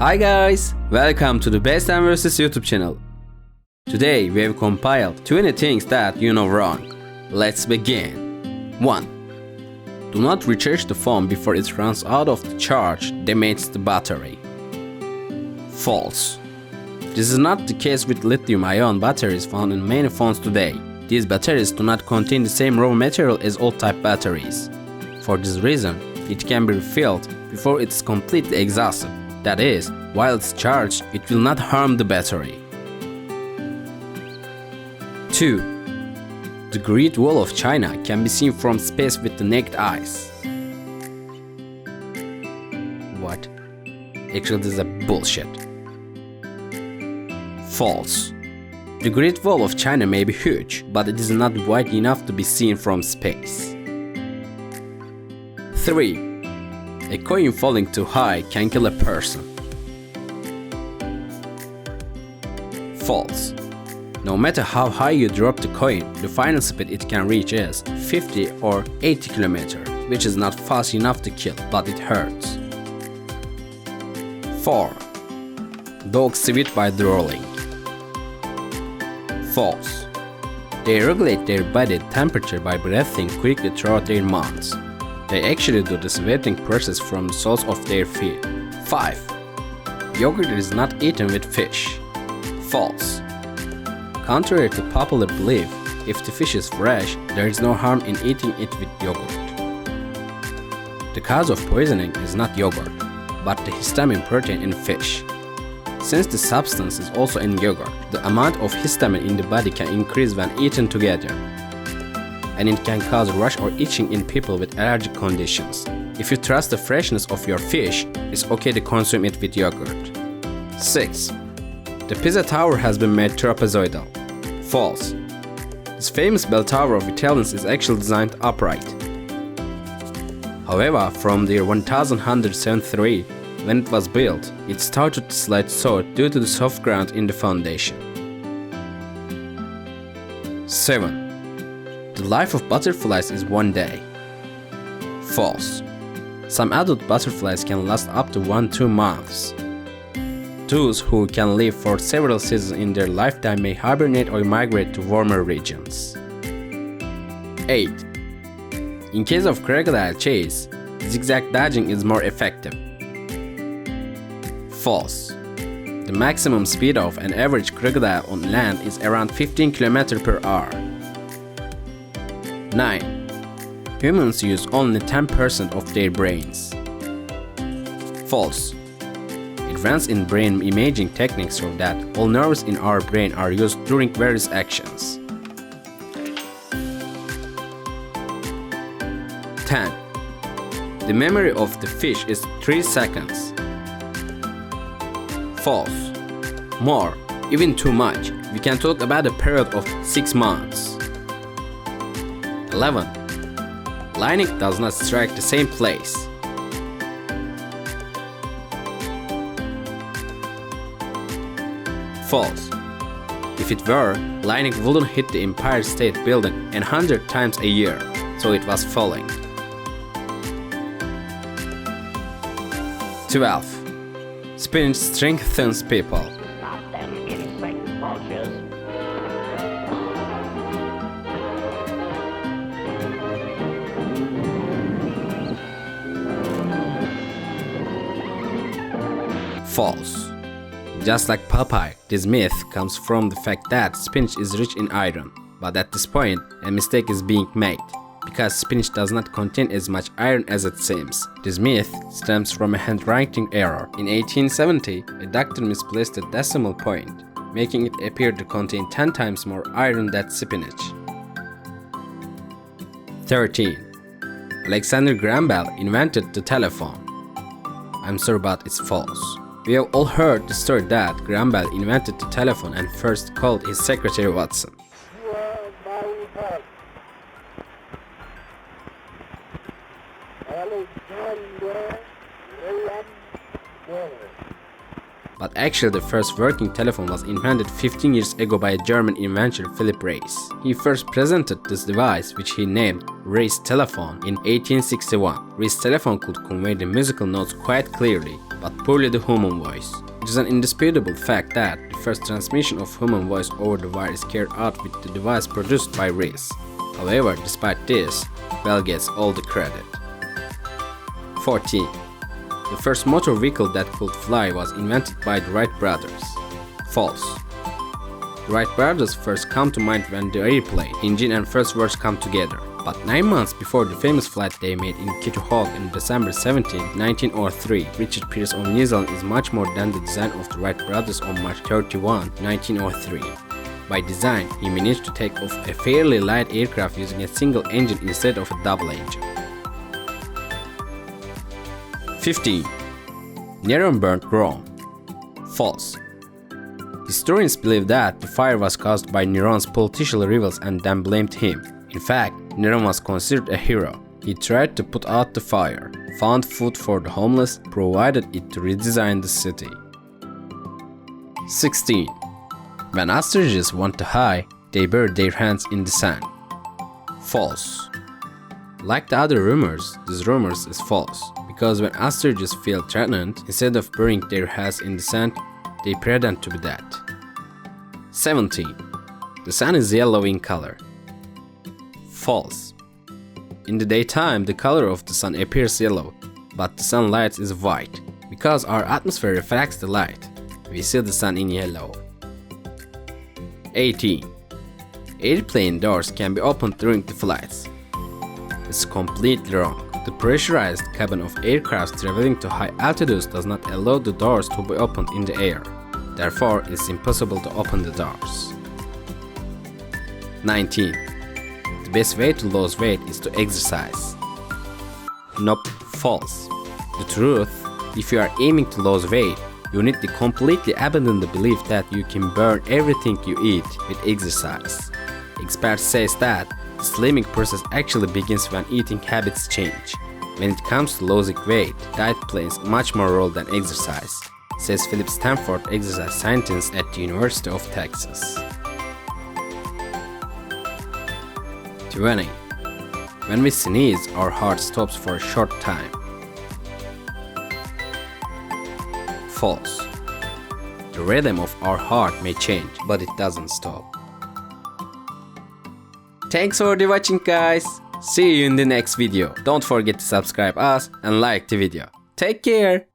Hi guys, welcome to the Best&This YouTube channel. Today we have compiled 20 things that you know wrong. Let's begin. 1. Do not recharge the phone before it runs out of the charge damages the battery. False. This is not the case with lithium-ion batteries found in many phones today. These batteries do not contain the same raw material as old-type batteries. For this reason, it can be refilled before it's completely exhausted. That is, while it's charged, it will not harm the battery. 2. The Great Wall of China can be seen from space with the naked eyes. What? Actually, this is a bullshit. False. The Great Wall of China may be huge, but it is not wide enough to be seen from space. 3. A coin falling too high can kill a person. False. No matter how high you drop the coin, the final speed it can reach is 50 or 80 km, which is not fast enough to kill, but it hurts. 4. Dogs sweat by drooling. False. They regulate their body temperature by breathing quickly throughout their mouths. They actually do the sweating process from the soles of their feet. 5. Yogurt is not eaten with fish. False. Contrary to popular belief, if the fish is fresh, there is no harm in eating it with yogurt. The cause of poisoning is not yogurt, but the histamine protein in fish. Since the substance is also in yogurt, the amount of histamine in the body can increase when eaten together, and it can cause rash or itching in people with allergic conditions. If you trust the freshness of your fish, it's okay to consume it with yogurt. 6. The Pisa Tower has been made trapezoidal. False. This famous bell tower of Italians is actually designed upright. However, from the year 1173, when it was built, it started to slide south due to the soft ground in the foundation. 7. The life of butterflies is 1 day. False. Some adult butterflies can last up to 1-2 months. Those who can live for several seasons in their lifetime may hibernate or migrate to warmer regions. 8. In case of crocodile chase, zigzag dodging is more effective. False. The maximum speed of an average crocodile on land is around 15 km per hour. 9. Humans use only 10% of their brains. False. It runs in brain imaging techniques so that all nerves in our brain are used during various actions. 10. The memory of the fish is 3 seconds. False. More, even too much. We can talk about a period of 6 months. 11. Lightning does not strike the same place. False. If it were, lightning wouldn't hit the Empire State Building 100 times a year, so it was falling. 12. Spinach strengthens people. False. Just like Popeye, this myth comes from the fact that spinach is rich in iron. But at this point, a mistake is being made, because spinach does not contain as much iron as it seems. This myth stems from a handwriting error. In 1870, a doctor misplaced a decimal point, making it appear to contain 10 times more iron than spinach. 13. Alexander Graham Bell invented the telephone. I'm sorry, but it's false. We have all heard the story that Graham Bell invented the telephone and first called his secretary Watson. But actually the first working telephone was invented 15 years ago by a German inventor Philip Reis. He first presented this device, which he named Reis telephone, in 1861. Reis telephone could convey the musical notes quite clearly, but poorly the human voice. It is an indisputable fact that the first transmission of human voice over the wire is carried out with the device produced by Reese. However, despite this, Bell gets all the credit. 14. The first motor vehicle that could fly was invented by the Wright brothers. False. The Wright brothers first come to mind when the airplane engine and first words come together. But 9 months before the famous flight they made in Kitty Hawk on December 17, 1903, Richard Pearse of New Zealand is much more than the design of the Wright brothers on March 31, 1903. By design, he managed to take off a fairly light aircraft using a single engine instead of a double engine. 15. Neuron burned wrong. False. Historians believe that the fire was caused by Neuron's political rivals and then blamed him. In fact, Neuron was considered a hero. He tried to put out the fire, found food for the homeless, provided it to redesign the city. 16. When ostriches want to hide, they bury their hands in the sand. False. Like the other rumors, this rumor is false, because when ostriches feel threatened, instead of burying their heads in the sand, they pretend to be dead. 17. The sun is yellow in color. False. In the daytime, the color of the sun appears yellow, but the sunlight is white. Because our atmosphere reflects the light, we see the sun in yellow. 18. Airplane doors can be opened during the flights. It's completely wrong. The pressurized cabin of aircraft traveling to high altitudes does not allow the doors to be opened in the air. Therefore, it's impossible to open the doors. 19. The best way to lose weight is to exercise. Nope, false. The truth, if you are aiming to lose weight, you need to completely abandon the belief that you can burn everything you eat with exercise. Experts say that the slimming process actually begins when eating habits change. When it comes to losing weight, diet plays much more role than exercise, says Philip Stanford, exercise scientist at the University of Texas. 20. When we sneeze, our heart stops for a short time. False. The rhythm of our heart may change, but it doesn't stop. Thanks for watching, guys. See you in the next video. Don't forget to subscribe us and like the video. Take care.